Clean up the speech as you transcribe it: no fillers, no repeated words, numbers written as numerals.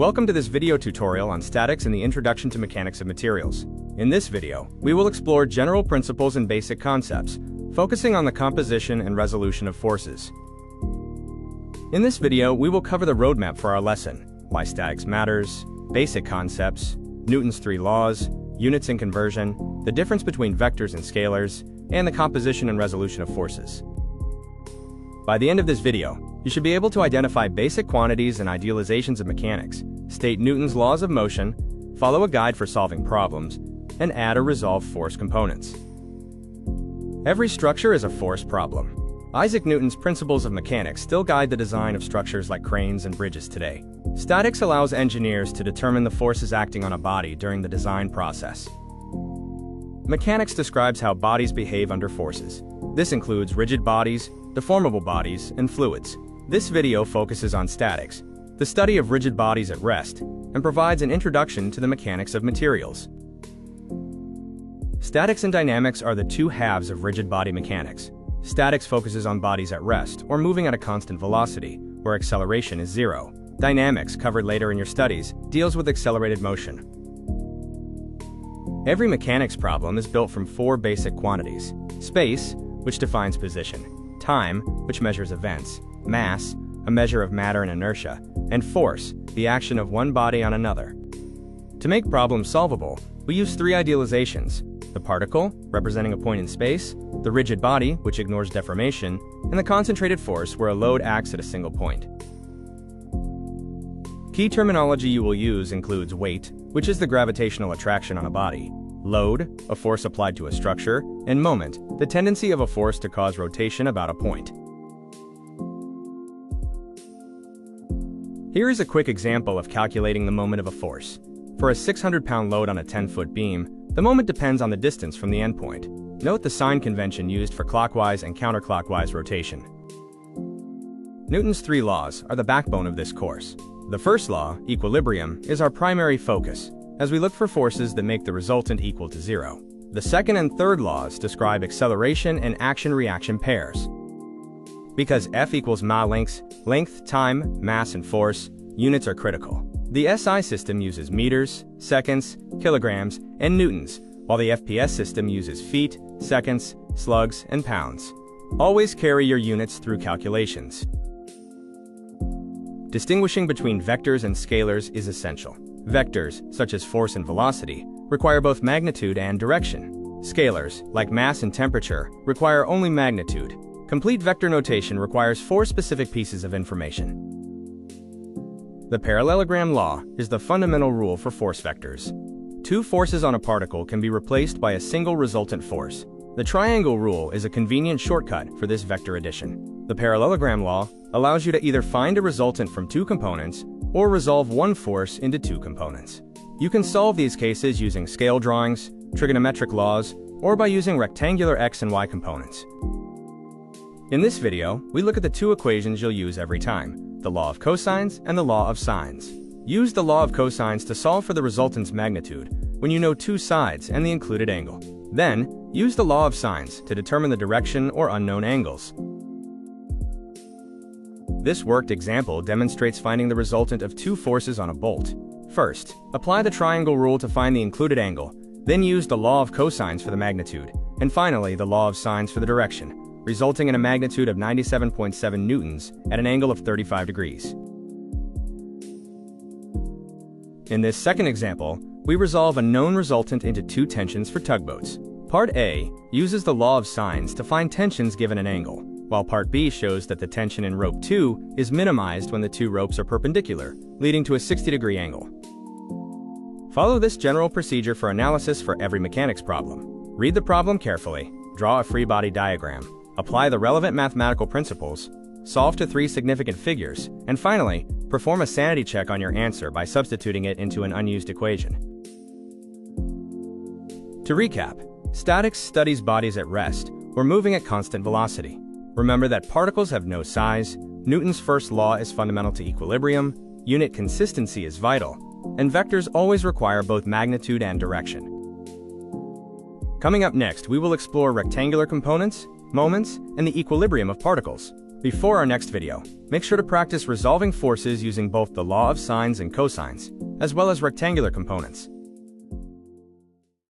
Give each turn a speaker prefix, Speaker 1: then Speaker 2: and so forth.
Speaker 1: Welcome to this video tutorial on statics and the introduction to mechanics of materials. In this video, we will explore general principles and basic concepts, focusing on the composition and resolution of forces. In this video, we will cover the roadmap for our lesson, why statics matters, basic concepts, Newton's 3 laws, units and conversion, the difference between vectors and scalars, and the composition and resolution of forces. By the end of this video, you should be able to identify basic quantities and idealizations of mechanics, state Newton's laws of motion, follow a guide for solving problems, and add or resolve force components. Every structure is a force problem. Isaac Newton's principles of mechanics still guide the design of structures like cranes and bridges today. Statics allows engineers to determine the forces acting on a body during the design process. Mechanics describes how bodies behave under forces. This includes rigid bodies, deformable bodies, and fluids. This video focuses on statics, the study of rigid bodies at rest, and provides an introduction to the mechanics of materials. Statics and dynamics are the two halves of rigid body mechanics. Statics focuses on bodies at rest or moving at a constant velocity, where acceleration is zero. Dynamics, covered later in your studies, deals with accelerated motion. Every mechanics problem is built from 4 basic quantities: space, which defines position; time, which measures events; mass, a measure of matter and inertia; and force, the action of one body on another. To make problems solvable, we use 3 idealizations: the particle, representing a point in space; the rigid body, which ignores deformation; and the concentrated force, where a load acts at a single point. Key terminology you will use includes weight, which is the gravitational attraction on a body; load, a force applied to a structure; and moment, the tendency of a force to cause rotation about a point. Here is a quick example of calculating the moment of a force. For a 600-pound load on a 10-foot beam, the moment depends on the distance from the endpoint. Note the sign convention used for clockwise and counterclockwise rotation. Newton's 3 laws are the backbone of this course. The first law, equilibrium, is our primary focus, as we look for forces that make the resultant equal to 0. The second and third laws describe acceleration and action-reaction pairs. Because F equals ma length, time, mass, and force, units are critical. The SI system uses meters, seconds, kilograms, and newtons, while the FPS system uses feet, seconds, slugs, and pounds. Always carry your units through calculations. Distinguishing between vectors and scalars is essential. Vectors, such as force and velocity, require both magnitude and direction. Scalars, like mass and temperature, require only magnitude. Complete vector notation requires 4 specific pieces of information. The parallelogram law is the fundamental rule for force vectors. 2 forces on a particle can be replaced by a single resultant force. The triangle rule is a convenient shortcut for this vector addition. The parallelogram law allows you to either find a resultant from 2 components or resolve one force into 2 components. You can solve these cases using scale drawings, trigonometric laws, or by using rectangular x and y components. In this video, we look at the 2 equations you'll use every time: the law of cosines and the law of sines. Use the law of cosines to solve for the resultant's magnitude when you know 2 sides and the included angle. Then, use the law of sines to determine the direction or unknown angles. This worked example demonstrates finding the resultant of 2 forces on a bolt. First, apply the triangle rule to find the included angle, then use the law of cosines for the magnitude, and finally the law of sines for the direction, resulting in a magnitude of 97.7 newtons at an angle of 35 degrees. In this second example, we resolve a known resultant into 2 tensions for tugboats. Part A uses the law of sines to find tensions given an angle, while Part B shows that the tension in rope 2 is minimized when the 2 ropes are perpendicular, leading to a 60-degree angle. Follow this general procedure for analysis for every mechanics problem. Read the problem carefully, draw a free body diagram, apply the relevant mathematical principles, solve to 3 significant figures, and finally, perform a sanity check on your answer by substituting it into an unused equation. To recap, statics studies bodies at rest or moving at constant velocity. Remember that particles have no size, Newton's first law is fundamental to equilibrium, unit consistency is vital, and vectors always require both magnitude and direction. Coming up next, we will explore rectangular components, moments, and the equilibrium of particles. Before our next video, make sure to practice resolving forces using both the law of sines and cosines, as well as rectangular components.